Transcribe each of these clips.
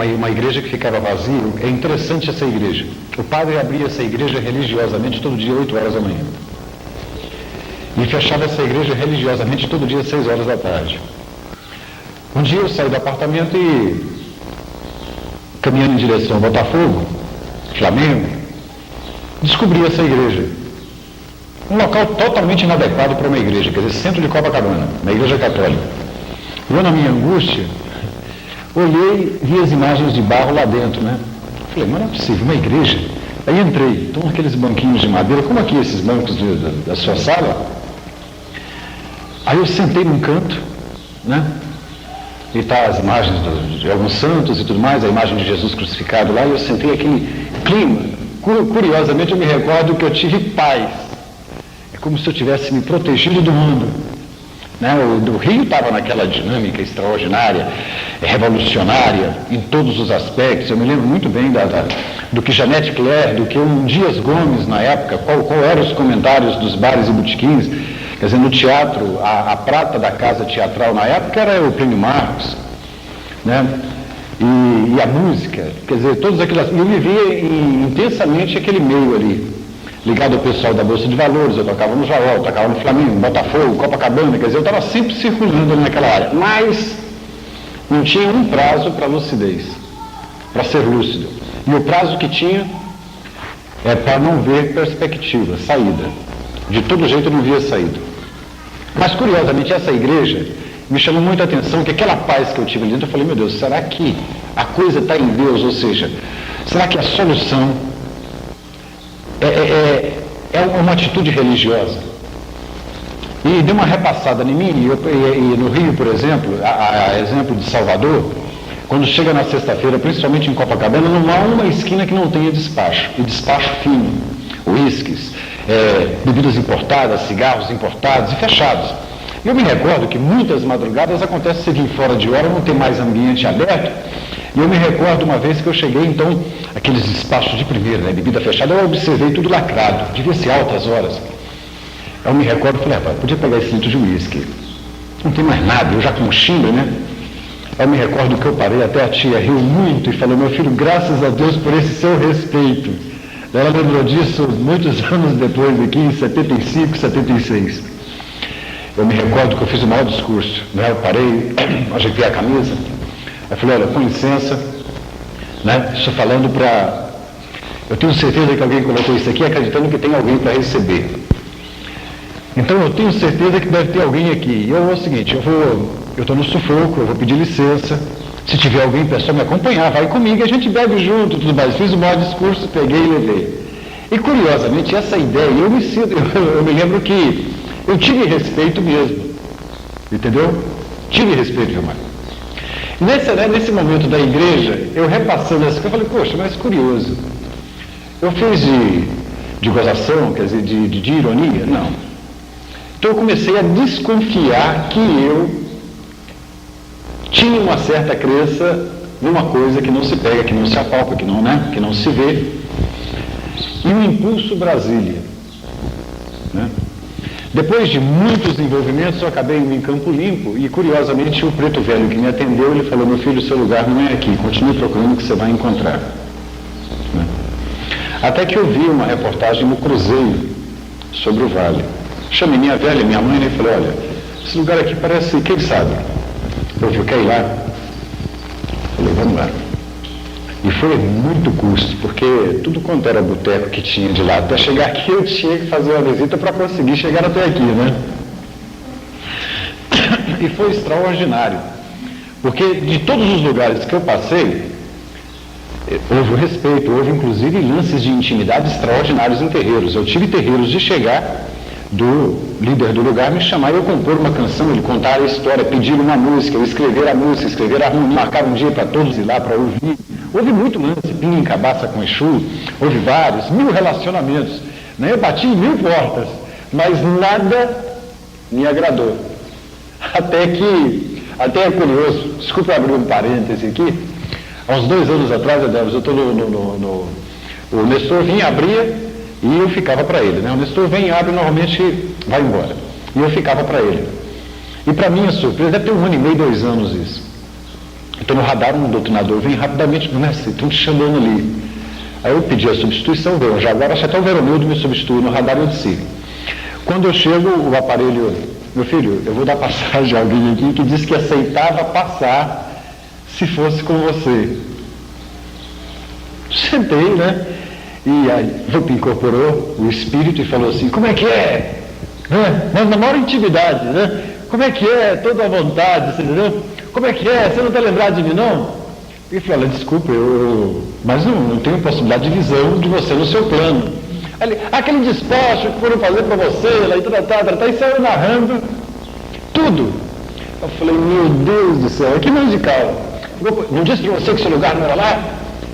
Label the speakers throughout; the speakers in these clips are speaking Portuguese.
Speaker 1: uma igreja que ficava vazia. É interessante essa igreja. O padre abria essa igreja religiosamente todo dia, 8 horas da manhã. E fechava essa igreja religiosamente todo dia, 6 horas da tarde. Um dia eu saí do apartamento e, caminhando em direção ao Botafogo, Flamengo, descobri essa igreja. Um local totalmente inadequado para uma igreja, quer dizer, centro de Copacabana, uma igreja católica. Eu, na minha angústia, olhei e vi as imagens de barro lá dentro, né? Falei, mas não é possível, uma igreja. Aí entrei, estão aqueles banquinhos de madeira, como aqui esses bancos da sua sala. Aí eu sentei num canto, né? E tá as imagens de alguns santos e tudo mais, a imagem de Jesus crucificado lá, e eu sentei aquele clima. Curiosamente eu me recordo que eu tive paz. É como se eu tivesse me protegido do mundo. Né? O Rio estava naquela dinâmica extraordinária, revolucionária, em todos os aspectos. Eu me lembro muito bem do que Janete Claire, do que um Dias Gomes na época, qual eram os comentários dos bares e botequins. Quer dizer, no teatro, a prata da casa teatral na época era o Prêmio Marcos, né? E a música, quer dizer, todas aquelas... Eu vivia intensamente aquele meio ali, ligado ao pessoal da Bolsa de Valores. Eu tocava no Jaó, eu tocava no Flamengo, Botafogo, Copacabana, quer dizer, eu estava sempre circulando ali naquela área, mas não tinha um prazo para lucidez, para ser lúcido. E o prazo que tinha é para não ver perspectiva, saída. De todo jeito eu não via saída. Mas curiosamente essa igreja me chamou muita atenção, que aquela paz que eu tive ali dentro, eu falei, meu Deus, será que a coisa está em Deus? Ou seja, será que a solução é uma atitude religiosa? E deu uma repassada em mim, e no Rio, por exemplo, a exemplo de Salvador, quando chega na sexta-feira, principalmente em Copacabana, não há uma esquina que não tenha despacho, e despacho fino, uísques, bebidas importadas, cigarros importados e fechados. Eu me recordo que muitas madrugadas acontece o seguinte, fora de hora, não tem mais ambiente aberto, e eu me recordo uma vez que eu cheguei, então, aqueles despachos de primeira, né, bebida fechada, eu observei tudo lacrado, devia ser altas horas. Eu me recordo e falei, rapaz, podia pegar esse litro de uísque, não tem mais nada, eu já com chimbre, né? Eu me recordo que eu parei, até a tia riu muito e falou, meu filho, graças a Deus por esse seu respeito. Ela lembrou disso muitos anos depois, aqui em 75, 76. Eu me recordo que eu fiz o maior discurso, né? Eu parei, ajeitei a camisa, eu falei, olha, com licença, né? Estou falando para... Eu tenho certeza que alguém colocou isso aqui acreditando que tem alguém para receber. Então eu tenho certeza que deve ter alguém aqui. É o seguinte, eu estou no sufoco, eu vou pedir licença. Se tiver alguém, pessoal, me acompanhar, vai comigo, a gente bebe junto, tudo mais. Fiz o maior discurso, peguei e levei. E curiosamente, essa ideia, eu me lembro que eu tive respeito mesmo. Entendeu? Tive respeito, Gilmar. Nesse momento da igreja, eu repassando essa coisa, eu falei, poxa, mas curioso. Eu fiz de gozação, quer dizer, de ironia? Não. Então eu comecei a desconfiar que eu tinha uma certa crença numa coisa que não se pega, que não se apalpa, que não se vê. E o impulso Brasília. Né? Depois de muitos envolvimentos, eu acabei em Campo Limpo e, curiosamente, o preto velho que me atendeu, ele falou, meu filho, seu lugar não é aqui, continue procurando que você vai encontrar. Né? Até que eu vi uma reportagem no Cruzeiro sobre o Vale. Chamei minha velha, minha mãe, e falei, olha, esse lugar aqui parece, quem sabe? Eu quero ir lá. Falei, vamos lá. E foi muito custo, porque tudo quanto era boteco que tinha de lá, até chegar aqui eu tinha que fazer uma visita para conseguir chegar até aqui, né? E foi extraordinário, porque de todos os lugares que eu passei, houve o respeito, houve inclusive lances de intimidade extraordinários em terreiros. Eu tive terreiros de chegar, do líder do lugar me chamar e eu compor uma canção, ele contar a história, pedir uma música, eu escrever a música, escrever a harmonia, marcar um dia para todos ir lá para ouvir. Houve muito lance, pinga em cabaça com Exu, houve vários, 1000 relacionamentos. Né? Eu bati em 1000 portas, mas nada me agradou. Até é curioso, desculpa abrir um parêntese aqui, há uns 2 anos atrás, eu estou o Nestor vinha, abria, e eu ficava para ele, né? O Nestor vem, abre, normalmente vai embora. E eu ficava para ele. E para minha surpresa, deve ter 1 ano e meio, 2 anos isso. Então no radar um doutrinador vem rapidamente, mestre, estão te chamando ali. Aí eu pedi a substituição, veio já agora acho até o Veronildo me substitui no radar e eu disse. Quando eu chego, o aparelho, meu filho, eu vou dar passagem a alguém aqui que disse que aceitava passar se fosse com você. Sentei, né? E aí o incorporou o espírito e falou assim, como é que é? Mas na maior intimidade, né? Como é que é? Toda à vontade, você entendeu? Como é que é? Você não está lembrado de mim, não? E falou, desculpa, mas não tenho possibilidade de visão de você no seu plano. Aí, aquele despacho que foram fazer para você, lá e saiu narrando tudo. Eu falei, meu Deus do céu, que musical. Não disse para você que seu lugar não era lá?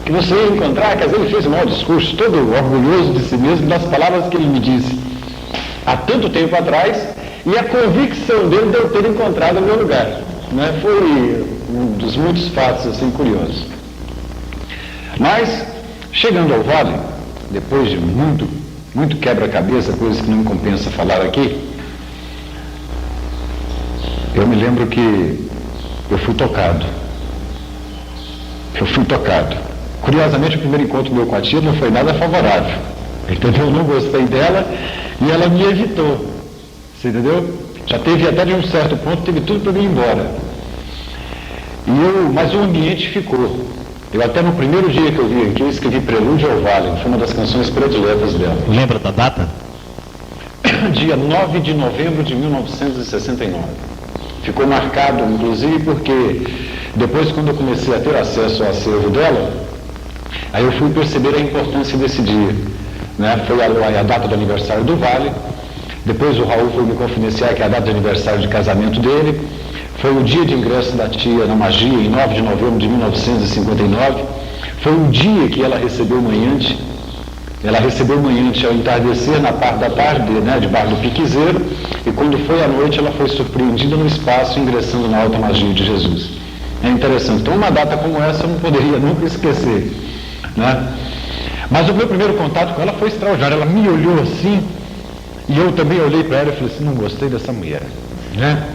Speaker 1: Que você ia encontrar, quer dizer, ele fez um maior discurso, todo orgulhoso de si mesmo, das palavras que ele me disse há tanto tempo atrás, e a convicção dele de eu ter encontrado o meu lugar. Né? Foi um dos muitos fatos assim curiosos. Mas, chegando ao vale, depois de muito quebra-cabeça, coisas que não compensa falar aqui, eu me lembro que eu fui tocado. Curiosamente, o primeiro encontro meu com a tia não foi nada favorável. Entendeu? Eu não gostei dela e ela me evitou. Você entendeu? Já teve até de um certo ponto, teve tudo para mim ir embora. Mas o ambiente ficou. Eu até no primeiro dia que eu vim aqui, eu escrevi Prelúdio ao Vale, foi uma das canções prediletas dela.
Speaker 2: Lembra da data?
Speaker 1: Dia 9 de novembro de 1969. Ficou marcado, inclusive, porque depois, quando eu comecei a ter acesso ao acervo dela, aí eu fui perceber a importância desse dia. Né? Foi a data do aniversário do Vale, depois o Raul foi me confidenciar que é a data de aniversário de casamento dele, foi o dia de ingresso da tia na magia, em 9 de novembro de 1959, foi o dia que ela recebeu o manhante. Ela recebeu o manhante ao entardecer, na parte da tarde, né, debaixo do piquezeiro, e quando foi à noite ela foi surpreendida no espaço, ingressando na alta magia de Jesus. É interessante. Então uma data como essa eu não poderia nunca esquecer. Né? Mas o meu primeiro contato com ela foi extraordinário. Ela me olhou assim, e eu também olhei para ela e falei assim, não gostei dessa mulher. Né?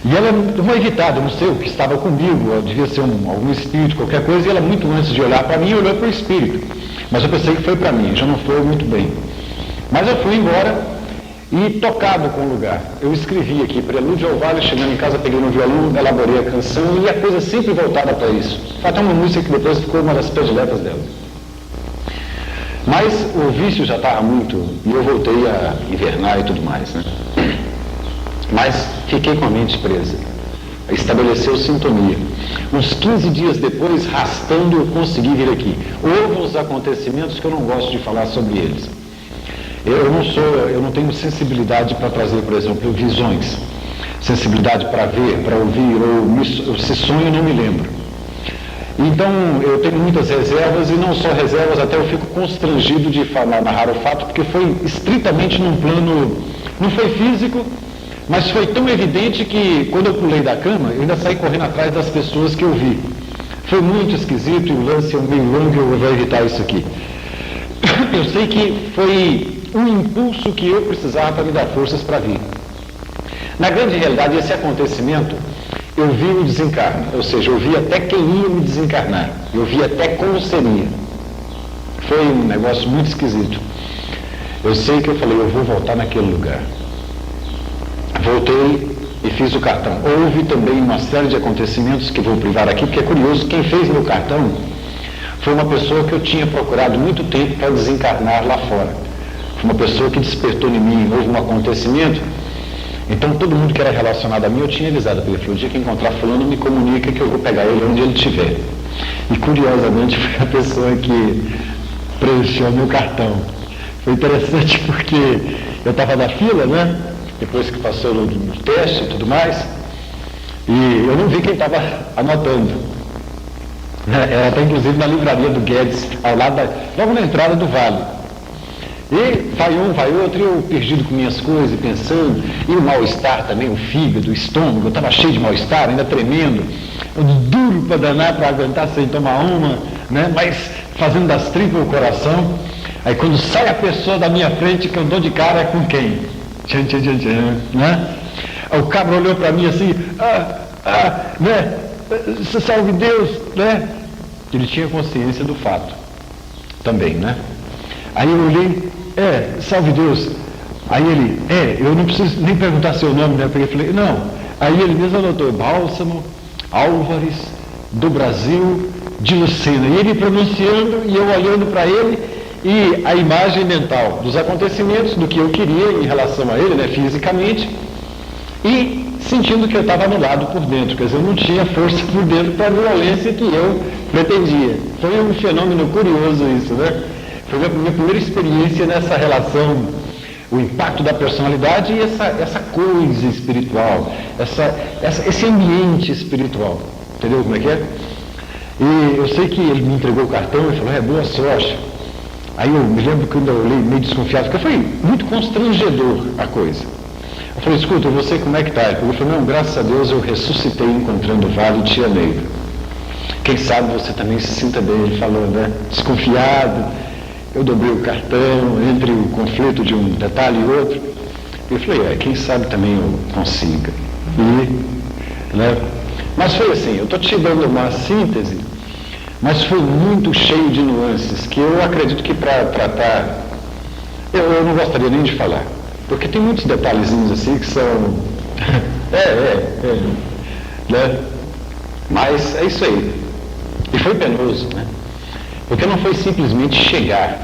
Speaker 1: E ela, uma evitada, não sei o que estava comigo, devia ser algum espírito, qualquer coisa, e ela muito antes de olhar para mim, olhou para o espírito. Mas eu pensei que foi para mim, já não foi muito bem. Mas eu fui embora e tocado com o lugar. Eu escrevi aqui, Prelúdio ao Vale, chegando em casa, peguei no violão, elaborei a canção e a coisa sempre voltada para isso. Até uma música que depois ficou uma das prediletas dela. Mas o vício já estava muito, e eu voltei a invernar e tudo mais, né? Mas fiquei com a mente presa. Estabeleceu sintonia. Uns 15 dias depois, rastando, eu consegui vir aqui. Houve uns acontecimentos que eu não gosto de falar sobre eles. Eu não tenho sensibilidade para trazer, por exemplo, visões. Sensibilidade para ver, para ouvir, ou se sonho eu não me lembro. Então, eu tenho muitas reservas, e não só reservas, até eu fico constrangido de narrar o fato, porque foi estritamente num plano, não foi físico, mas foi tão evidente que, quando eu pulei da cama, eu ainda saí correndo atrás das pessoas que eu vi. Foi muito esquisito, e o lance é meio longo, eu vou evitar isso aqui. Eu sei que foi um impulso que eu precisava para me dar forças para vir. Na grande realidade, esse acontecimento, eu vi o desencarne, ou seja, eu vi até quem ia me desencarnar, eu vi até como seria. Foi um negócio muito esquisito. Eu sei que eu falei, eu vou voltar naquele lugar. Voltei e fiz o cartão. Houve também uma série de acontecimentos que vou privar aqui, porque é curioso, quem fez meu cartão foi uma pessoa que eu tinha procurado muito tempo para desencarnar lá fora. Foi uma pessoa que despertou em mim, houve um acontecimento, então todo mundo que era relacionado a mim eu tinha avisado para ele, falou, o dia que encontrar fulano me comunica que eu vou pegar ele onde ele estiver. E curiosamente foi a pessoa que preencheu meu cartão. Foi interessante porque eu estava na fila, né? Depois que passou no teste e tudo mais, e eu não vi quem estava anotando. Ela está inclusive na livraria do Guedes, ao lado logo na entrada do Vale. E vai um, vai outro, e eu perdido com minhas coisas, pensando, e o mal-estar também, o fígado, o estômago, eu estava cheio de mal-estar, ainda tremendo, duro para danar, para aguentar sem tomar uma, né? Mas fazendo das tripas o coração. Aí quando sai a pessoa da minha frente, que eu dou de cara, é com quem? Tchan, tchan, tchan, tchan, né? O cabra olhou para mim assim, né? salve Deus, né? Ele tinha consciência do fato também, né? Aí eu olhei, salve Deus. Aí ele, eu não preciso nem perguntar seu nome, né? Porque eu falei, não. Aí ele mesmo anotou, Bálsamo Álvares do Brasil de Lucena. E ele pronunciando e eu olhando para ele e a imagem mental dos acontecimentos, do que eu queria em relação a ele, né? Fisicamente, e sentindo que eu estava anulado por dentro, quer dizer, eu não tinha força por dentro para a violência que eu pretendia. Foi um fenômeno curioso isso, né? Foi a minha primeira experiência nessa relação, o impacto da personalidade e essa coisa espiritual, esse ambiente espiritual. Entendeu como é que é? E eu sei que ele me entregou o cartão e falou, boa sorte. Aí eu me lembro que eu ainda olhei meio desconfiado, porque foi muito constrangedor a coisa. Eu falei, escuta, você como é que está? Ele falou, não, graças a Deus eu ressuscitei encontrando o Vale de Janeiro. Quem sabe você também se sinta bem, ele falou, né? Desconfiado. Eu dobrei o cartão entre o conflito de um detalhe e outro. Eu falei, quem sabe também eu consiga. Né? Mas foi assim, eu estou te dando uma síntese, mas foi muito cheio de nuances, que eu acredito que para tratar, eu não gostaria nem de falar. Porque tem muitos detalhezinhos assim que são... né? Mas é isso aí. E foi penoso, né? Porque não foi simplesmente chegar.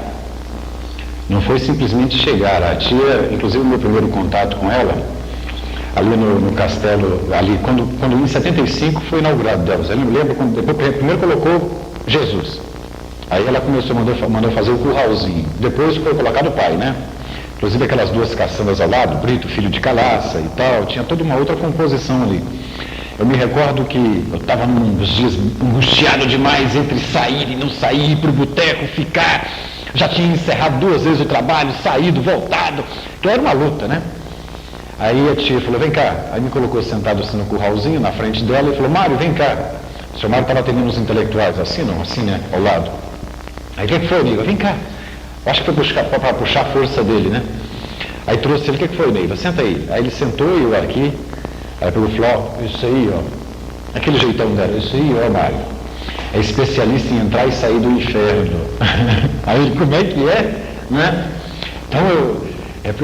Speaker 1: Não foi simplesmente chegar. A tia, inclusive o meu primeiro contato com ela, ali no castelo, ali, quando em 75 foi inaugurado Deus. Eu lembro quando depois, primeiro colocou Jesus. Aí ela mandou fazer o curralzinho. Depois foi colocado o pai, né? Inclusive aquelas duas caçambas ao lado, Brito, filho de Calaça e tal, tinha toda uma outra composição ali. Eu me recordo que eu estava nos dias angustiado demais entre sair e não sair, ir para o boteco, ficar. Já tinha encerrado 2 vezes o trabalho, saído, voltado, que era uma luta, né? Aí a tia falou, vem cá. Aí me colocou sentado assim no curralzinho, na frente dela, e falou, Mário, vem cá. O senhor Mário estava atendendo os intelectuais, assim não, assim, né, ao lado. Aí o que foi, Neiva? Vem cá. Acho que foi para puxar a força dele, né? Aí trouxe ele, o que foi, Neiva? Senta aí. Aí ele sentou e eu aqui. Aí pegou e falou, isso aí, aquele jeitão dela, isso aí, Mário, é especialista em entrar e sair do inferno. Aí ele, como é que é? Né? Então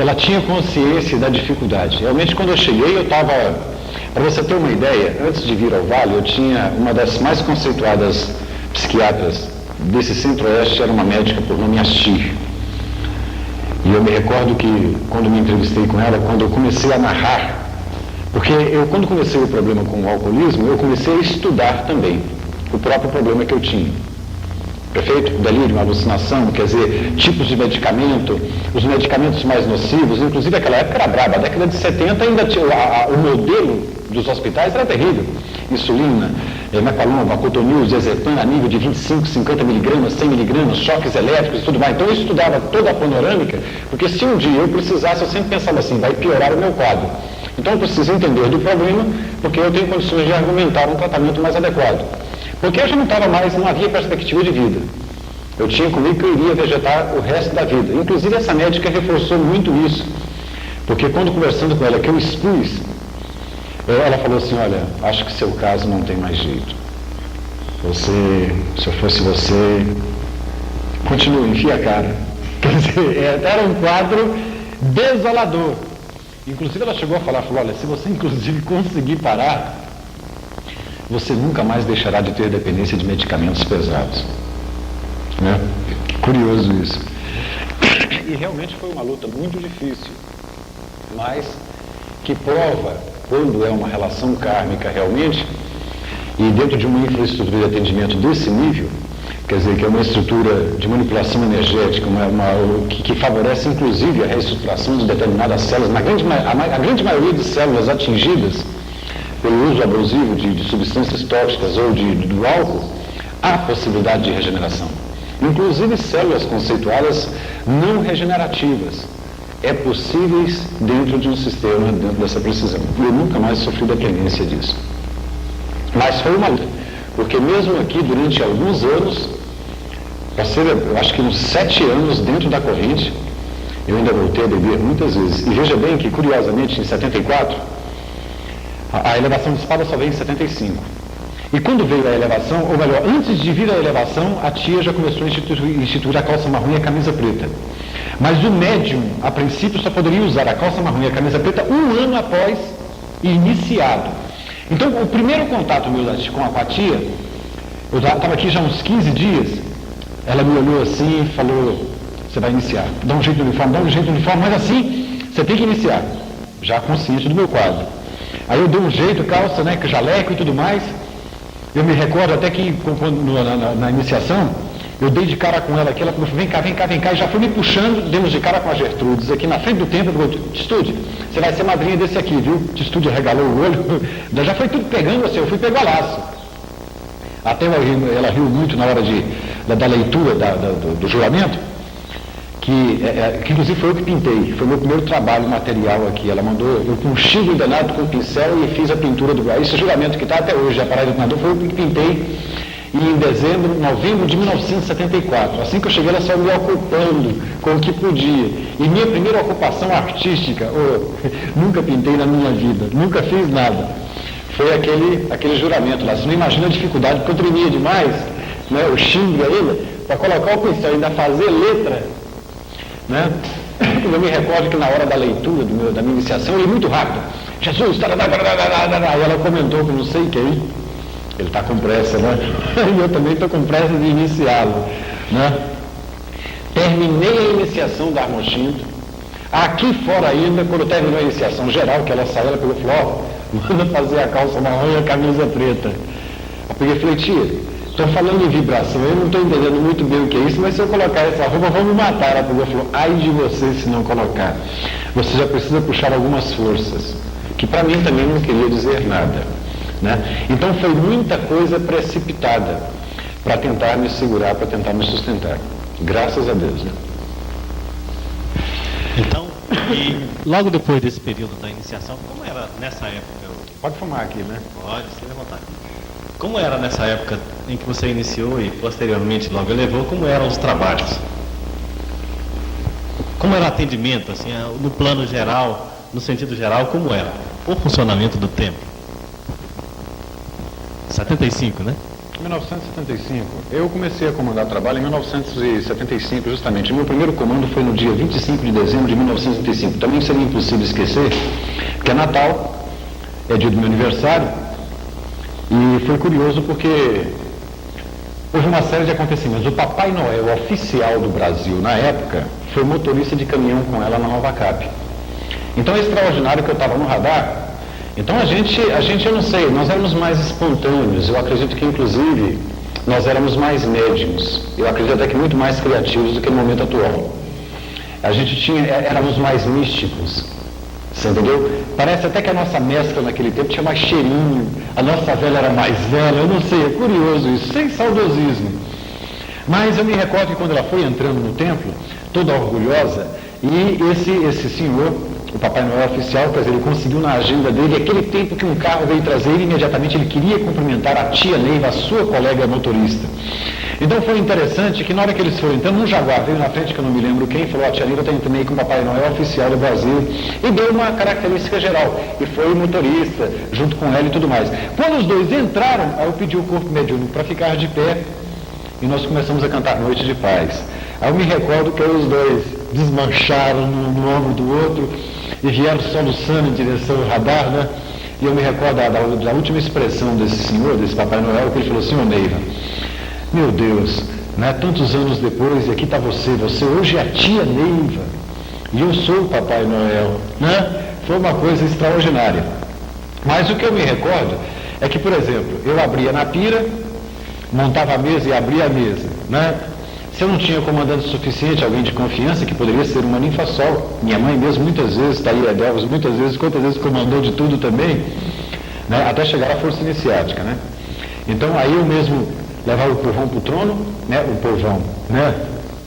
Speaker 1: ela tinha consciência da dificuldade. Realmente quando eu cheguei, eu estava, para você ter uma ideia, antes de vir ao Vale, eu tinha uma das mais conceituadas psiquiatras desse centro-oeste, era uma médica por nome Astir. E eu me recordo que quando me entrevistei com ela, quando eu comecei a narrar, porque eu, quando comecei o problema com o alcoolismo, eu comecei a estudar também o próprio problema que eu tinha. Perfeito? Delírio, alucinação, quer dizer, tipos de medicamento, os medicamentos mais nocivos, inclusive aquela época era braba, a década de 70 ainda tinha, o modelo dos hospitais era terrível. Insulina, Mepalon, Vacotonil, Zezepan, a nível de 25, 50 miligramas, 100 miligramas, choques elétricos e tudo mais. Então eu estudava toda a panorâmica, porque se um dia eu precisasse, eu sempre pensava assim, vai piorar o meu quadro. Então eu preciso entender do problema, porque eu tenho condições de argumentar um tratamento mais adequado. Porque eu já não estava mais, não havia perspectiva de vida. Eu tinha comigo que eu iria vegetar o resto da vida. Inclusive essa médica reforçou muito isso. Porque quando conversando com ela, que eu expus, ela falou assim, olha, acho que seu caso não tem mais jeito. Se eu fosse você, continue, enfia a cara. Quer dizer, era um quadro desolador. Inclusive ela chegou a falar, falou, olha, se você inclusive conseguir parar, você nunca mais deixará de ter dependência de medicamentos pesados. Né? Curioso isso. E realmente foi uma luta muito difícil, mas que prova, quando é uma relação kármica realmente, e dentro de uma infraestrutura de atendimento desse nível, quer dizer, que é uma estrutura de manipulação energética, que favorece inclusive a reestruturação de determinadas células, a grande maioria de células atingidas pelo uso abusivo de substâncias tóxicas ou do álcool, há possibilidade de regeneração. Inclusive células conceituadas não regenerativas. É possíveis dentro de um sistema, dentro dessa precisão. E eu nunca mais sofri dependência disso. Mas foi uma luta, porque mesmo aqui, durante alguns anos, passei, eu acho que uns 7 anos dentro da corrente, eu ainda voltei a beber muitas vezes. E veja bem que, curiosamente, em 74, a elevação de espada só veio em 75. E quando veio a elevação, ou melhor, antes de vir a elevação, a tia já começou a instituir a calça marrom e a camisa preta. Mas o médium, a princípio, só poderia usar a calça marrom e a camisa preta um ano após iniciado. Então, o primeiro contato meu com a tia, eu estava aqui já uns 15 dias, ela me olhou assim e falou, você vai iniciar, dá um jeito no uniforme, mas assim, você tem que iniciar, já consciente do meu quadro. Aí eu dei um jeito, calça, né, jaleco e tudo mais. Eu me recordo até que na iniciação, eu dei de cara com ela aqui, ela falou, vem cá, e já foi me puxando, demos de cara com a Gertrudes, aqui na frente do templo, Testude, você vai ser madrinha desse aqui, viu? Testude regalou o olho, já foi tudo pegando assim, eu fui pegar laço. Até ela riu muito na hora da leitura do juramento, que inclusive foi eu que pintei, foi o meu primeiro trabalho material aqui. Ela mandou, eu com um chico danado com o pincel e fiz a pintura do esse juramento que está até hoje, a parada do nadador, foi eu que pintei. E em novembro de 1974, assim que eu cheguei, ela só me ocupando com o que podia. E minha primeira ocupação artística, nunca pintei na minha vida, nunca fiz nada. Foi aquele juramento lá. Você não imagina a dificuldade, porque eu tremia demais, né, o xingue ainda, para colocar o pincel e ainda fazer letra. Né? Eu me recordo que na hora da leitura da minha iniciação, eu li muito rápido. Jesus, e ela comentou com não sei quem. Ele está com pressa, né? E eu também estou com pressa de iniciá-lo, né? Terminei a iniciação da Armochinto. Aqui fora ainda, quando terminou a iniciação geral, que ela saiu, ela pegou e falou, manda fazer a calça marrom e a camisa preta. Eu peguei e falei, tia, estou falando em vibração, eu não estou entendendo muito bem o que é isso, mas se eu colocar essa roupa, vão me matar. Ela pegou e falou, ai de você se não colocar. Você já precisa puxar algumas forças, que para mim também não queria dizer nada. Né? Então foi muita coisa precipitada para tentar me segurar, para tentar me sustentar. Graças a Deus. Né?
Speaker 2: Então, e logo depois desse período da iniciação, como era nessa época?
Speaker 1: Pode fumar aqui, né?
Speaker 2: Pode, se levantar. Como era nessa época em que você iniciou e posteriormente logo elevou, como eram os trabalhos? Como era o atendimento, assim, no plano geral, no sentido geral, como era o funcionamento do templo? 75, né?
Speaker 1: 1975. Eu comecei a comandar trabalho em 1975, justamente. Meu primeiro comando foi no dia 25 de dezembro de 1975. Também seria impossível esquecer, porque é Natal, é dia do meu aniversário, e foi curioso porque houve uma série de acontecimentos. O Papai Noel oficial do Brasil, na época, foi motorista de caminhão com ela na Nova Cap. Então é extraordinário que eu estava no radar. Então a gente, eu não sei, nós éramos mais espontâneos, eu acredito que inclusive nós éramos mais médiums, eu acredito até que muito mais criativos do que no momento atual. A gente éramos mais místicos, você entendeu? Parece até que a nossa mescla naquele tempo tinha mais cheirinho, a nossa velha era mais velha, eu não sei, é curioso isso, sem saudosismo. Mas eu me recordo que quando ela foi entrando no templo, toda orgulhosa, e esse senhor, o Papai Noel oficial, quer dizer, ele conseguiu na agenda dele, aquele tempo que um carro veio trazer ele, imediatamente ele queria cumprimentar a tia Neiva, a sua colega motorista. Então foi interessante que na hora que eles foram entrando, um jaguar veio na frente, que eu não me lembro quem, falou, a tia Neiva está entrando aí com o Papai Noel oficial do Brasil, e deu uma característica geral, e foi o motorista, junto com ela e tudo mais. Quando os dois entraram, aí eu pedi o corpo mediúnico para ficar de pé, e nós começamos a cantar Noite de Paz. Aí eu me recordo que os dois desmancharam no ombro do outro, e vieram soluçando em direção ao radar, né? E eu me recordo da última expressão desse senhor, desse Papai Noel, que ele falou, senhor Neiva, meu Deus, né? Tantos anos depois, e aqui está você hoje é a tia Neiva, e eu sou o Papai Noel, né? Foi uma coisa extraordinária. Mas o que eu me recordo é que, por exemplo, eu abria na pira, montava a mesa e abria a mesa, né? Se eu não tinha comandante suficiente, alguém de confiança, que poderia ser uma ninfa-sol, minha mãe mesmo muitas vezes, Thaíra Delvas, muitas vezes, quantas vezes comandou de tudo também, né, até chegar à força iniciática, né? Então aí eu mesmo levava o povão para o trono, né,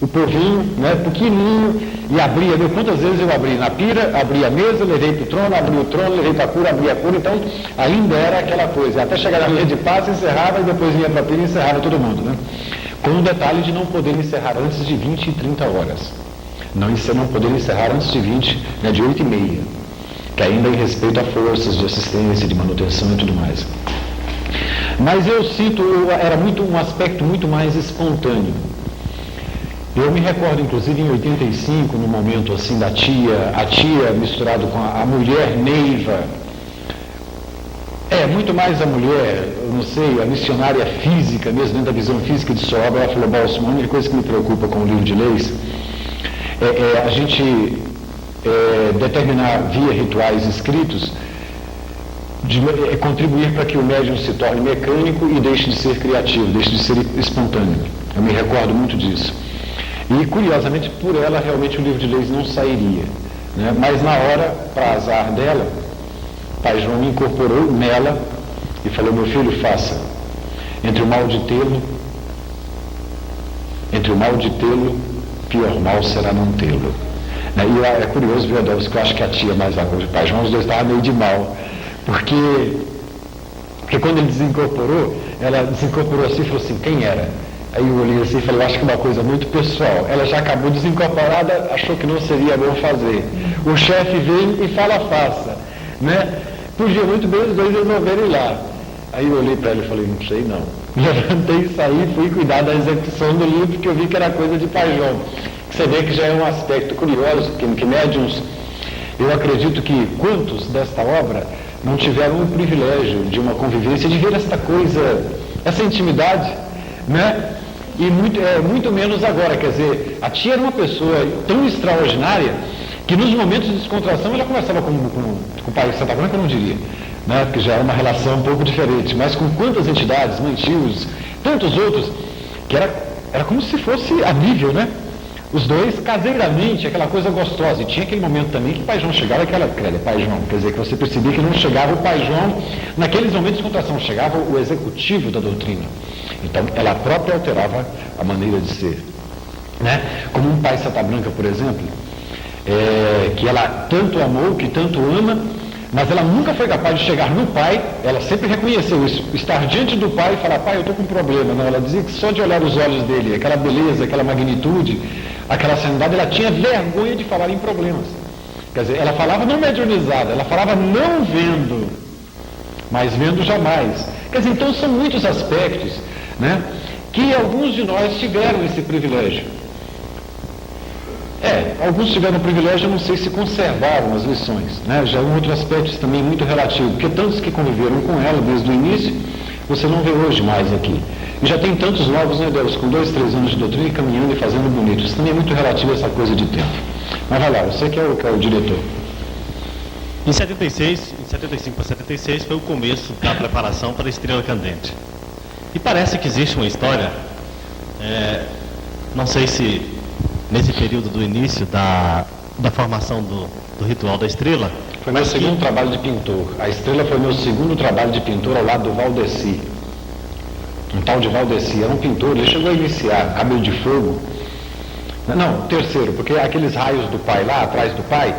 Speaker 1: o povinho, né, pequenininho, e abria, quantas vezes eu abri na pira, abri a mesa, levei para o trono, abri o trono, levei para a cura, abri a cura, então ainda era aquela coisa, até chegar na linha de passe, encerrava, e depois vinha para a pira e encerrava todo mundo, né? Com o detalhe de não poder encerrar antes de 20 e 30 horas. Não poder encerrar antes de 20, né, de 8h30, que ainda em respeito a forças de assistência, de manutenção e tudo mais. Mas eu sinto, era um aspecto muito mais espontâneo. Eu me recordo, inclusive, em 85, no momento assim da tia, a tia misturado com a mulher Neiva. Muito mais a mulher, eu não sei, a missionária física, mesmo dentro da visão física de sua obra. Ela falou: Balsam, a única coisa que me preocupa com o livro de leis é a gente determinar via rituais escritos, contribuir para que o médium se torne mecânico e deixe de ser criativo, deixe de ser espontâneo. Eu me recordo muito disso. E, curiosamente, por ela, realmente o livro de leis não sairia, né? Mas na hora, para azar dela, Pai João me incorporou nela e falou: meu filho, faça. Entre o mal de tê-lo, pior mal será não tê-lo. E é curioso, viu, Adolfo, que eu acho que a tia mais a de Pai João, os dois estavam meio de mal, porque quando ele desincorporou, ela desincorporou assim e falou assim: quem era? Aí eu olhei assim e falei: acho que é uma coisa muito pessoal. Ela já acabou desincorporada, achou que não seria bom fazer. O chefe vem e fala: faça, né? Podia muito bem os dois resolverem lá. Aí eu olhei para ela e falei: não sei não. Levantei e saí, fui cuidar da execução do livro, porque eu vi que era coisa de Pai João. Você vê que já é um aspecto curioso, que médiuns, eu acredito que quantos desta obra não tiveram o privilégio de uma convivência, de ver esta coisa, essa intimidade, né? E muito menos agora. Quer dizer, a tia era uma pessoa tão extraordinária que nos momentos de descontração ela conversava com o pai de Santa Branca, eu não diria, né? Porque já era uma relação um pouco diferente, mas com quantas entidades, mãe tios, tantos outros, que era como se fosse a nível, né? Os dois caseiramente, aquela coisa gostosa. E tinha aquele momento também que o Pai João chegava, Pai João, quer dizer, que você percebia que não chegava o Pai João naqueles momentos de descontração, chegava o executivo da doutrina. Então, ela própria alterava a maneira de ser, né? Como um pai Santa Branca, por exemplo, que ela tanto amou, que tanto ama, mas ela nunca foi capaz de chegar no pai. Ela sempre reconheceu isso, estar diante do pai e falar: pai, eu estou com um problema. Não, ela dizia que só de olhar os olhos dele, aquela beleza, aquela magnitude, aquela sanidade, ela tinha vergonha de falar em problemas. Quer dizer, ela falava não mediunizada, ela falava não vendo, mas vendo jamais. Quer dizer, então são muitos aspectos, né, que alguns de nós tiveram esse privilégio. Alguns tiveram o privilégio, eu não sei se conservaram as lições, né? Já é um outro aspecto também muito relativo, porque tantos que conviveram com ela desde o início, você não vê hoje mais aqui. E já tem tantos novos, né, Deus, com 2, 3 anos de doutrina, caminhando e fazendo bonito. Isso também é muito relativo a essa coisa de tempo. Mas vai lá, você que é o diretor.
Speaker 2: Em 75 para 76 foi o começo da preparação para a Estrela Candente. E parece que existe uma história, não sei se nesse período do início da formação do ritual da estrela.
Speaker 1: Foi meu segundo trabalho de pintor. A estrela foi meu segundo trabalho de pintor ao lado do Valdeci. Um tal de Valdeci, era um pintor, ele chegou a iniciar Cabelo de Fogo. Não, terceiro, porque aqueles raios do pai lá, atrás do pai,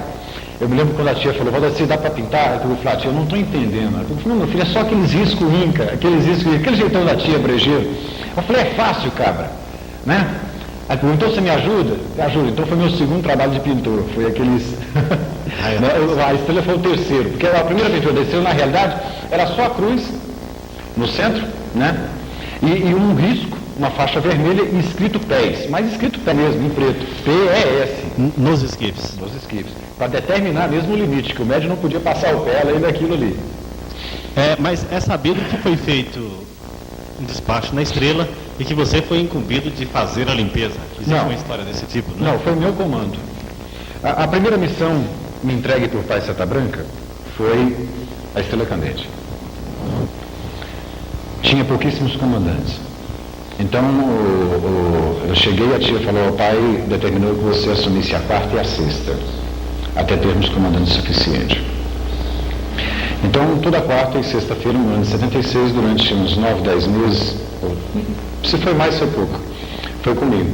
Speaker 1: eu me lembro quando a tia falou: Valdeci, dá para pintar? Eu falei: tia, eu não estou entendendo. Eu falei: não, meu filho, é só aqueles riscos inca, aquele jeitão da tia brejeiro. Eu falei: é fácil, cabra, né? Aí, então você me ajuda? Me ajuda. Então foi meu segundo trabalho de pintor. Foi aqueles... A estrela foi o terceiro. Porque a primeira pintura da estrela, na realidade, era só a cruz no centro, né? E um risco, uma faixa vermelha e escrito pés. Mas escrito pé mesmo, em preto. P-E-S.
Speaker 2: Nos esquifes.
Speaker 1: Nos esquifes. Para determinar mesmo o limite, que o médium não podia passar o pé além daquilo ali.
Speaker 2: Mas é sabido que foi feito um despacho na estrela e que você foi incumbido de fazer a limpeza. Existe uma história desse tipo, né?
Speaker 1: Não, foi o meu comando. A primeira missão me entregue por Pai Santa Branca foi a Estrela Candente. Tinha pouquíssimos comandantes. Então eu cheguei, a tia falou: o pai determinou que você assumisse a quarta e a sexta, até termos comandante suficiente. Então, toda quarta e sexta-feira, no ano de 76, durante uns 9, 10 meses, se foi mais, foi pouco, foi comigo,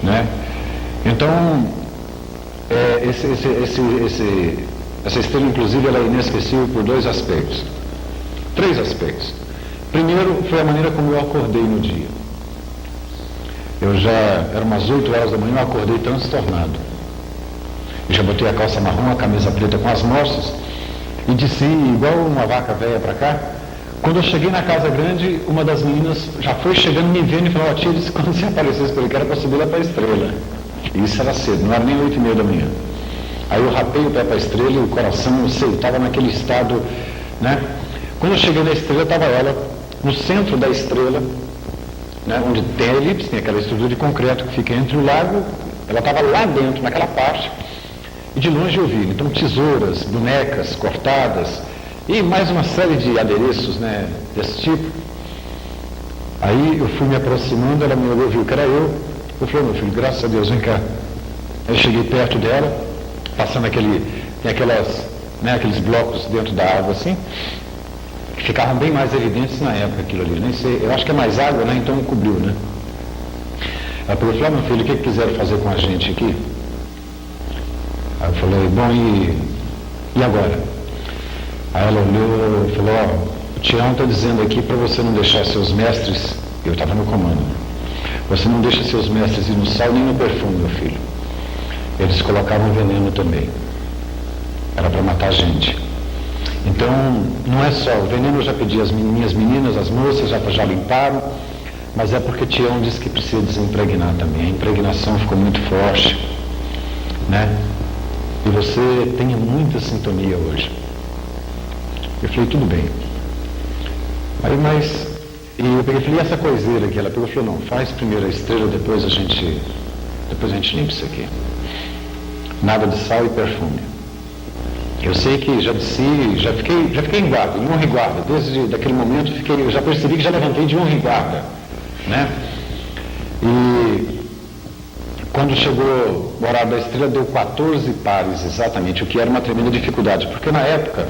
Speaker 1: né? Então, essa estrela, inclusive, ela é inesquecível por 2 aspectos, 3 aspectos. Primeiro, foi a maneira como eu acordei no dia. Era umas 8 horas da manhã, eu acordei transtornado. Eu já botei a calça marrom, a camisa preta com as moças, e desci igual uma vaca velha para cá, Quando eu cheguei na casa grande, uma das meninas já foi chegando, me vendo e falou: tia, disse quando você aparecesse por aqui era para subir lá para a estrela. E isso era cedo, não era nem 8h30 da manhã. Aí eu rapei o pé para a estrela e o coração, eu sei, estava naquele estado, né? Quando eu cheguei na estrela, estava ela no centro da estrela, né? Onde tem a elipse, tem aquela estrutura de concreto que fica entre o lago, ela estava lá dentro, naquela parte, e de longe eu vi, então, tesouras, bonecas cortadas, e mais uma série de adereços, né, desse tipo. Aí eu fui me aproximando, ela me olhou, viu que era eu falei: meu filho, graças a Deus, vem cá. Eu cheguei perto dela, passando tem aqueles blocos dentro da água assim, que ficavam bem mais evidentes na época aquilo ali, nem sei, eu acho que é mais água, né, então cobriu, né. Ela falou: meu filho, o que quiseram fazer com a gente aqui? Aí eu falei: bom, e agora? Aí ela olhou e falou: o Tião está dizendo aqui para você não deixar seus mestres, eu estava no comando, você não deixa seus mestres ir no sal nem no perfume, meu filho. Eles colocavam veneno também, era para matar a gente. Então, não é só, o veneno eu já pedi às minhas meninas, as moças já limparam, mas é porque Tião disse que precisa desimpregnar também, a impregnação ficou muito forte, né? E você tem muita sintonia hoje. Eu falei: tudo bem. Aí, eu peguei e falei: essa coiseira aqui? Ela pegou e falou: não, faz primeiro a estrela, depois a gente limpa isso aqui. Nada de sal e perfume. Eu sei que já fiquei em guarda, em honra e guarda. Desde aquele momento eu já percebi que já levantei de honra e guarda, né? E quando chegou o horário da estrela, deu 14 pares exatamente, o que era uma tremenda dificuldade, porque na época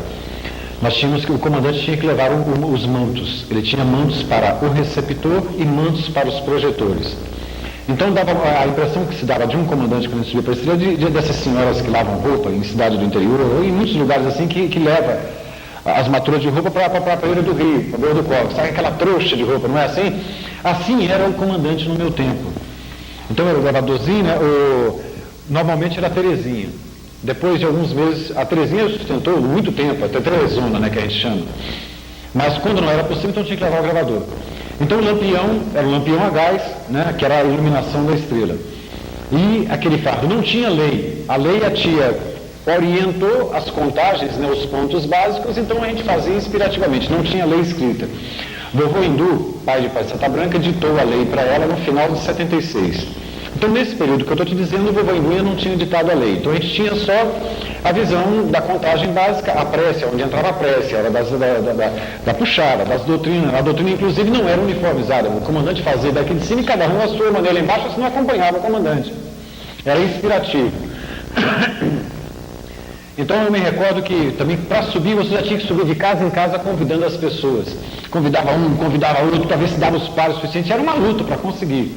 Speaker 1: o comandante tinha que levar os mantos. Ele tinha mantos para o receptor e mantos para os projetores. Então dava a impressão que se dava de um comandante quando subia para a estrela, dessas senhoras que lavam roupa em cidade do interior, ou em muitos lugares assim, que leva as maturas de roupa para a beira do rio, para a beira do córrego, sabe aquela trouxa de roupa, não é assim? Assim era o comandante no meu tempo. Então era o gravadorzinho, né? Normalmente era a Terezinha. Depois de alguns meses, a Terezinha sustentou muito tempo, até Teresona, né, que a gente chama. Mas quando não era possível, então tinha que levar o gravador. Então o lampião, era um lampião a gás, né, que era a iluminação da estrela. E aquele fardo não tinha lei. A lei, a tia orientou as contagens, né, os pontos básicos, então a gente fazia inspirativamente, não tinha lei escrita. Vovô Hindu, pai de Pai Santa Branca, ditou a lei para ela no final de 76. Então, nesse período que eu estou te dizendo, o vovô Hindu ainda não tinha ditado a lei. Então, a gente tinha só a visão da contagem básica, a prece, onde entrava a prece, a hora da puxada, das doutrinas. A doutrina, inclusive, não era uniformizada. O comandante fazia daqui de cima e cada um a sua maneira. Lá embaixo, você não acompanhava o comandante. Era inspirativo. Então, eu me recordo que também, para subir, você já tinha que subir de casa em casa convidando as pessoas. Convidava um, convidava outro, para ver se dava os pares suficientes. Era uma luta para conseguir.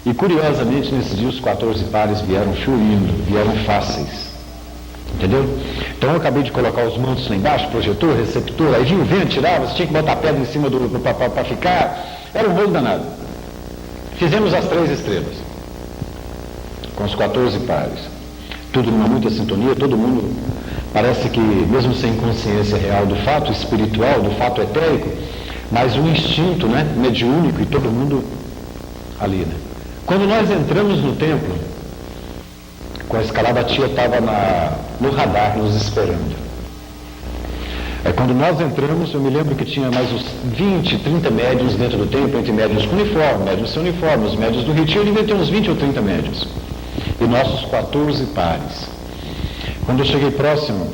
Speaker 1: E curiosamente, nesse dia, os 14 pares vieram fluindo, vieram fáceis. Entendeu? Então eu acabei de colocar os mantos lá embaixo, projetor, receptor, aí vinha o vento, tirava, você tinha que botar pedra em cima para ficar. Era um rolo danado. Fizemos as 3 estrelas, com os 14 pares. Tudo numa muita sintonia, todo mundo parece que, mesmo sem consciência real do fato espiritual, do fato etérico, mas um instinto, né, mediúnico, e todo mundo ali, né? Quando nós entramos no templo, com a escalada, a tia estava no radar nos esperando. Quando nós entramos, eu me lembro que tinha mais uns 20, 30 médiuns dentro do templo, entre médiuns com uniforme, médiuns sem uniforme, os médiuns do retiro devia ter uns 20 ou 30 médiuns. E nossos 14 pares. Quando eu cheguei próximo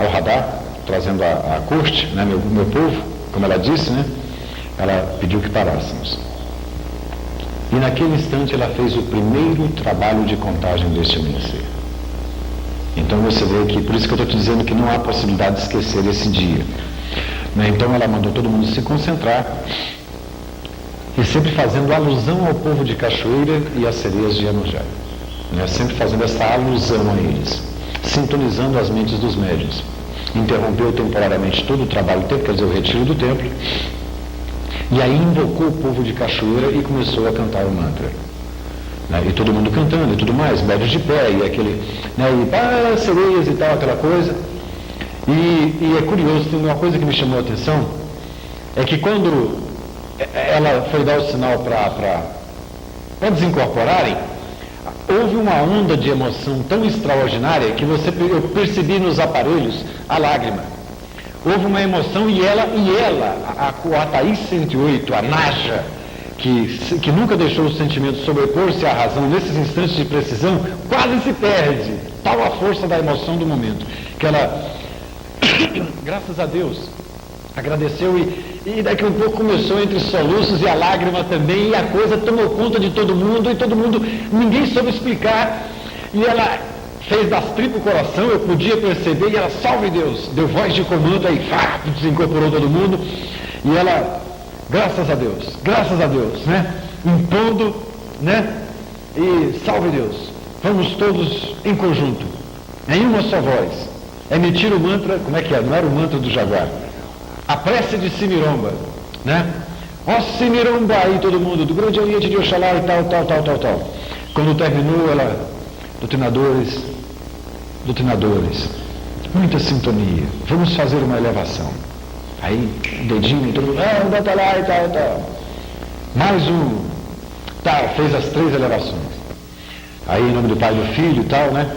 Speaker 1: ao radar, trazendo a corte, né, meu povo, como ela disse, né, ela pediu que parássemos. E naquele instante ela fez o primeiro trabalho de contagem deste amanhecer. Então você vê que, por isso que eu estou te dizendo que não há possibilidade de esquecer esse dia. Né? Então ela mandou todo mundo se concentrar, e sempre fazendo alusão ao povo de Cachoeira e às sereias de Iemanjá. Né? Sempre fazendo essa alusão a eles, sintonizando as mentes dos médiuns. Interrompeu temporariamente todo o trabalho do templo, quer dizer, o retiro do templo, e aí invocou o povo de Cachoeira e começou a cantar o mantra. Né? E todo mundo cantando e tudo mais, médios de pé, e aquele, né, sereias e tal, aquela coisa. E é curioso, tem uma coisa que me chamou a atenção, é que quando ela foi dar o sinal para desincorporarem, houve uma onda de emoção tão extraordinária que eu percebi nos aparelhos a lágrima. Houve uma emoção e ela a Thaís 108, a Naja, que nunca deixou o sentimento sobrepor-se à razão, nesses instantes de precisão, quase se perde. Tal a força da emoção do momento, que ela, graças a Deus, agradeceu e daqui a um pouco começou entre soluços e a lágrima também, e a coisa tomou conta de todo mundo, ninguém soube explicar, e ela fez das tripas o coração, eu podia perceber, e ela, salve Deus, deu voz de comando, aí desincorporou todo mundo, e ela, graças a Deus, né, impondo, né, e salve Deus, vamos todos em conjunto, em uma só voz, emitir o mantra, como é que é? Não era o mantra do jaguar, a prece de Simiromba, né? Ó Simiromba, aí todo mundo, do grande Oriente de Oxalá e tal. Quando terminou, ela, doutrinadores, muita sintonia, vamos fazer uma elevação. Aí, dedinho, todo mundo, bota lá e tal. Mais um, fez as 3 elevações. Aí, em nome do Pai e do Filho e tal, né?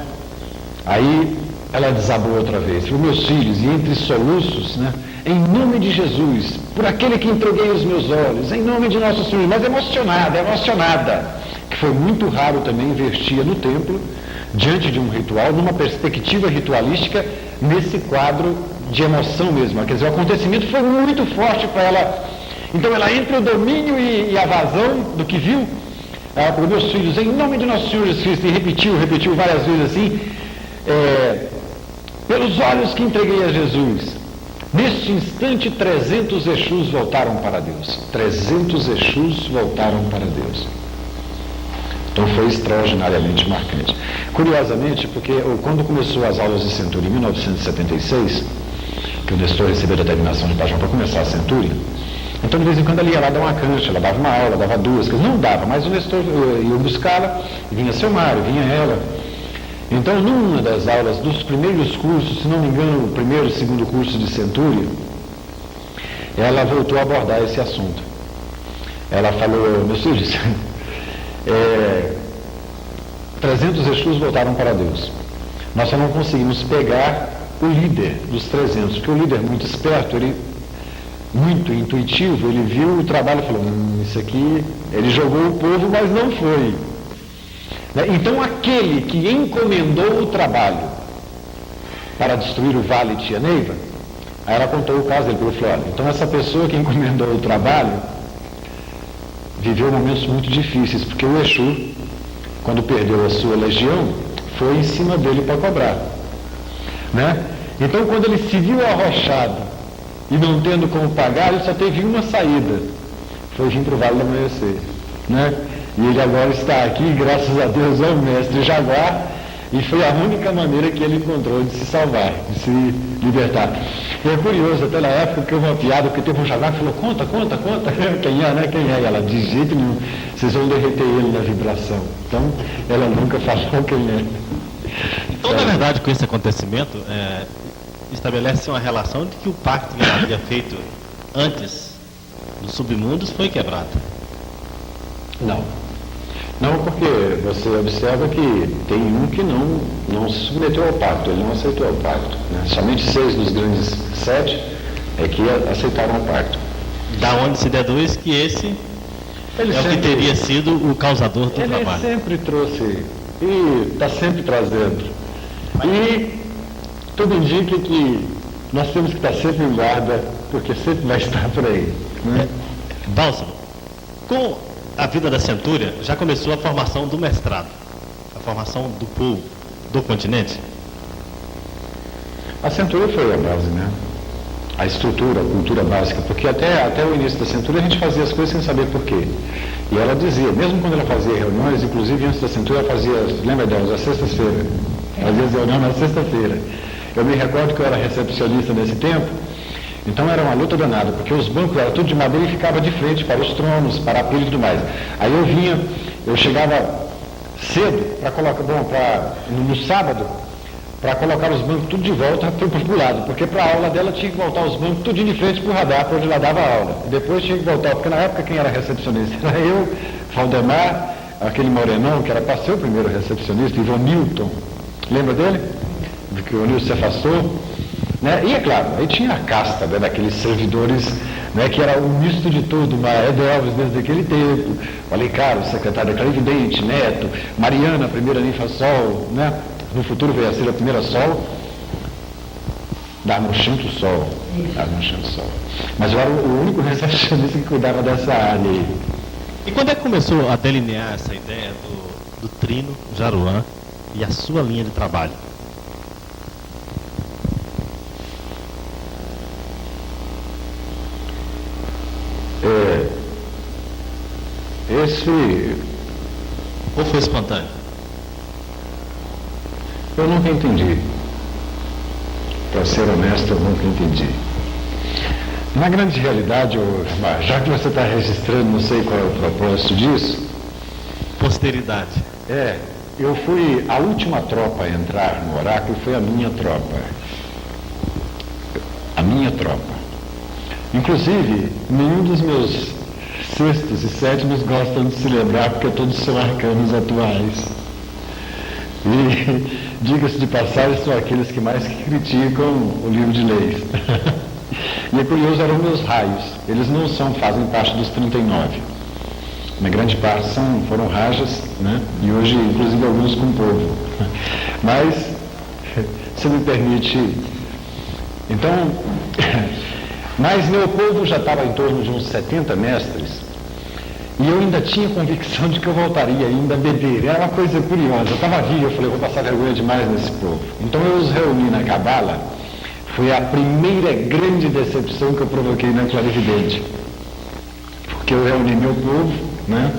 Speaker 1: Aí, ela desabou outra vez, falou, meus filhos, e entre soluços, né? Em nome de Jesus, por aquele que entreguei os meus olhos, em nome de Nosso Senhor, mas emocionada, que foi muito raro também ver-tia no templo, diante de um ritual, numa perspectiva ritualística, nesse quadro de emoção mesmo. Quer dizer, o acontecimento foi muito forte para ela. Então ela, entre o domínio e a vazão do que viu, ela falou, meus filhos, em nome de Nosso Senhor Jesus Cristo, e repetiu várias vezes assim, pelos olhos que entreguei a Jesus. Neste instante, 300 Exus voltaram para Deus. 300 Exus voltaram para Deus. Então foi extraordinariamente marcante. Curiosamente, porque quando começou as aulas de Centúria em 1976, que o Nestor recebeu a determinação de Pajão para começar a Centúria, então de vez em quando ele ia lá dar uma cancha, ela dava uma aula, dava 2, não dava, mas o Nestor ia buscá-la, e vinha seu Mário, vinha ela. Então, numa das aulas dos primeiros cursos, se não me engano, o primeiro e segundo curso de Centúria, ela voltou a abordar esse assunto. Ela falou, meus filhos, 300 Exus voltaram para Deus. Nós só não conseguimos pegar o líder dos 300, porque o líder muito esperto, ele muito intuitivo, ele viu o trabalho e falou, isso aqui, ele jogou o povo, mas não foi. Então aquele que encomendou o trabalho para destruir o vale de Tia Neiva, aí ela contou o caso dele, falou, olha, então essa pessoa que encomendou o trabalho viveu momentos muito difíceis, porque o Exu, quando perdeu a sua legião, foi em cima dele para cobrar, né? Então quando ele se viu arrochado e não tendo como pagar, ele só teve uma saída, foi vir para o Vale do Amanhecer, né? E ele agora está aqui, graças a Deus, é o mestre Jaguar, e foi a única maneira que ele encontrou de se salvar, de se libertar. E é curioso, até na época que houve uma piada, porque teve um Jaguar que falou, conta, quem é, né? Quem é? E ela, de jeito nenhum, vocês vão derreter ele na vibração. Então, ela nunca falou quem é.
Speaker 2: Então, na verdade, com esse acontecimento, estabelece uma relação de que o pacto que ela havia feito antes dos submundos foi quebrado.
Speaker 1: Não, porque você observa que tem um que não se submeteu ao pacto, ele não aceitou o pacto, né? Somente 6 dos grandes 7 é que aceitaram o pacto.
Speaker 2: Da onde se deduz que esse ele é o que teria sido o causador do trabalho.
Speaker 1: Ele sempre trouxe, e está sempre trazendo. E tudo indica que nós temos que estar sempre em guarda, porque sempre vai estar por aí, né?
Speaker 2: Bálsamo, com a vida da Centúria, já começou a formação do mestrado, a formação do povo, do continente?
Speaker 1: A Centúria foi a base, né? A estrutura, a cultura básica, porque até o início da Centúria a gente fazia as coisas sem saber por quê. E ela dizia, mesmo quando ela fazia reuniões, inclusive antes da Centúria ela fazia, lembra delas, às sextas-feiras, fazia as reuniões na sexta-feira. Eu me recordo que eu era recepcionista nesse tempo, então era uma luta danada, porque os bancos eram tudo de madeira e ficava de frente para os tronos, para a pilha e tudo mais. Aí eu chegava cedo para colocar, no sábado, para colocar os bancos tudo de volta, foi para o lado, porque para a aula dela tinha que voltar os bancos tudo de frente para o radar, para onde ela dava a aula. E depois tinha que voltar, porque na época quem era recepcionista era eu, Valdemar, aquele morenão que era para ser o primeiro recepcionista, Ivan Newton, lembra dele? Que o Nilson se afastou, né? E é claro, aí tinha a casta, né, daqueles servidores, né, que era o misto de tudo, Maé de Elvis desde aquele tempo, o Alecaro, secretário da Clarividente, Neto, Mariana, a primeira ninfa Sol, né? No futuro veio a ser a primeira Sol, da Mochinto Sol, mas eu era o único recepcionista que cuidava dessa área aí.
Speaker 2: E quando é que começou a delinear essa ideia do Trino Jaruan e a sua linha de trabalho? Ou foi espontâneo?
Speaker 1: Eu nunca entendi. Para ser honesto, eu nunca entendi. Na grande realidade, já que você está registrando, não sei qual é o propósito disso.
Speaker 2: Posteridade.
Speaker 1: Eu fui a última tropa a entrar no oráculo, foi a minha tropa. A minha tropa. Inclusive, nenhum dos meus sextos e sétimos gostam de se lembrar, porque todos são arcanos atuais. E, diga-se de passagem, são aqueles que mais criticam o livro de leis. E é curioso, eram meus raios. Eles não fazem parte dos 39. Na grande parte foram rajas, né? E hoje, inclusive, alguns com povo. Mas, se me permite... Então, mas meu povo já estava em torno de uns 70 mestres, e eu ainda tinha convicção de que eu voltaria ainda a beber. Era uma coisa curiosa. Eu estava vivo, eu falei, eu vou passar vergonha demais nesse povo. Então eu os reuni na Cabala. Foi a primeira grande decepção que eu provoquei na Clarividente. Porque eu reuni meu povo, né?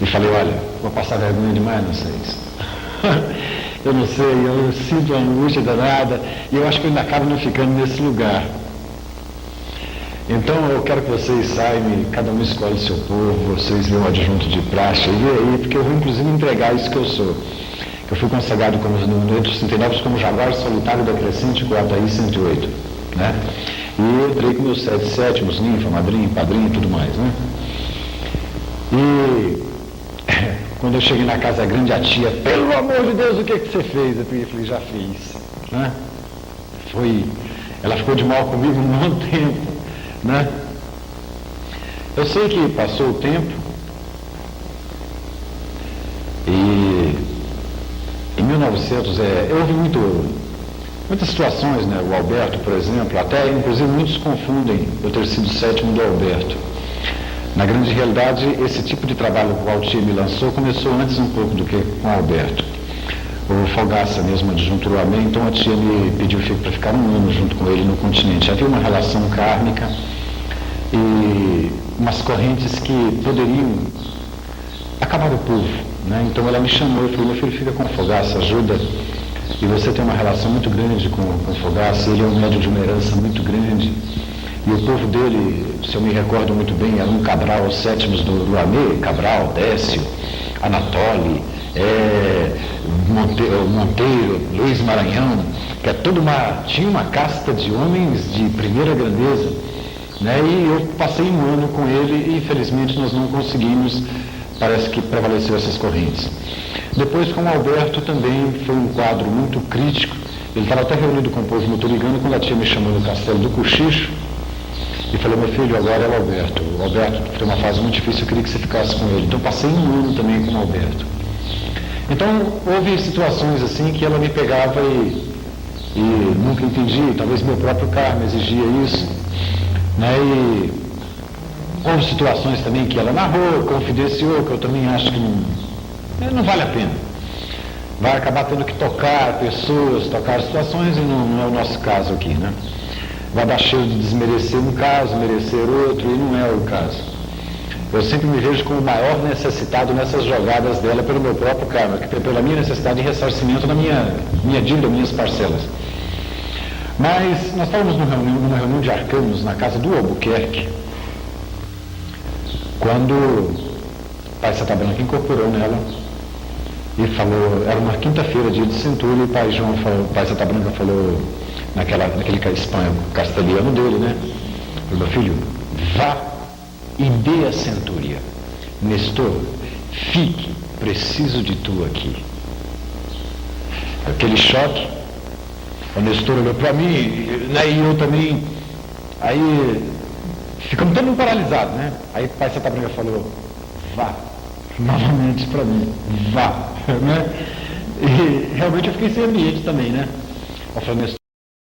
Speaker 1: E falei, olha, vou passar vergonha demais vocês. Eu não sei, eu sinto uma angústia danada, e eu acho que eu ainda acabo não ficando nesse lugar. Então eu quero que vocês saiam, cada um escolhe seu povo, vocês lêem o adjunto de praxe, e vê aí, porque eu vou inclusive entregar isso que eu sou. Eu fui consagrado como no Entre os 39 como Jaguar Solitário da Crescente, Guataí 108, né? E entrei com meus 7 sétimos, ninfa, madrinha, padrinho e tudo mais, né? E quando eu cheguei na casa grande, a tia, pelo amor de Deus, o que você fez? Eu falei, já fiz, né? Ela ficou de mal comigo um bom tempo, né? Eu sei que passou o tempo e em 1900 houve muitas situações, né? O Alberto, por exemplo, até inclusive muitos confundem eu ter sido sétimo do Alberto. Na grande realidade, esse tipo de trabalho que o Altir me lançou começou antes um pouco do que com o Alberto. O Fogaça mesmo adjuntou a mim, então a tia me pediu para ficar um ano junto com ele no continente. Havia uma relação kármica e umas correntes que poderiam acabar o povo, né? Então ela me chamou e falou, meu filho, fica com o Fogaça, ajuda. E você tem uma relação muito grande com o Fogaça, ele é um médium de uma herança muito grande. E o povo dele, se eu me recordo muito bem, era um Cabral, os sétimos do Luanê, Cabral, Décio, Anatole, Monteiro, Luiz Maranhão, que é tinha uma casta de homens de primeira grandeza, né? E eu passei um ano com ele e infelizmente nós não conseguimos, parece que prevaleceu essas correntes. Depois com o Alberto também foi um quadro muito crítico. Ele estava até reunido com o povo muturigano quando a tia me chamou no castelo do Cochicho e falou, meu filho, agora é o Alberto. O Alberto foi uma fase muito difícil, eu queria que você ficasse com ele. Então passei um ano também com o Alberto. Então houve situações assim que ela me pegava e nunca entendi, talvez meu próprio karma exigia isso, né? E houve situações também que ela narrou, confidenciou, que eu também acho que não vale a pena. Vai acabar tendo que tocar pessoas, tocar situações, e não é o nosso caso aqui, né? Vai dar cheiro de desmerecer um caso, merecer outro, e não é o caso. Eu sempre me vejo como o maior necessitado nessas jogadas dela pelo meu próprio karma, pela minha necessidade de ressarcimento da minha dívida, minhas parcelas. Mas nós estávamos numa reunião de arcanos na casa do Albuquerque, quando o Pai Santa Branca incorporou nela E falou, era uma quinta-feira, dia de centúria, e o pai João falou, o pai Santa Branca falou, naquele espanhol castelhano dele, né? Falou, meu filho, vá e dê a centúria. Nestor, fique, preciso de tu aqui. Aquele choque, o Nestor olhou para mim, né, e eu também, aí ficamos todo mundo paralisados, né? Aí o pai Santa Branca falou, vá, novamente para mim, vá, né? E realmente eu fiquei sem ambiente também, né? Eu falei, Nestor,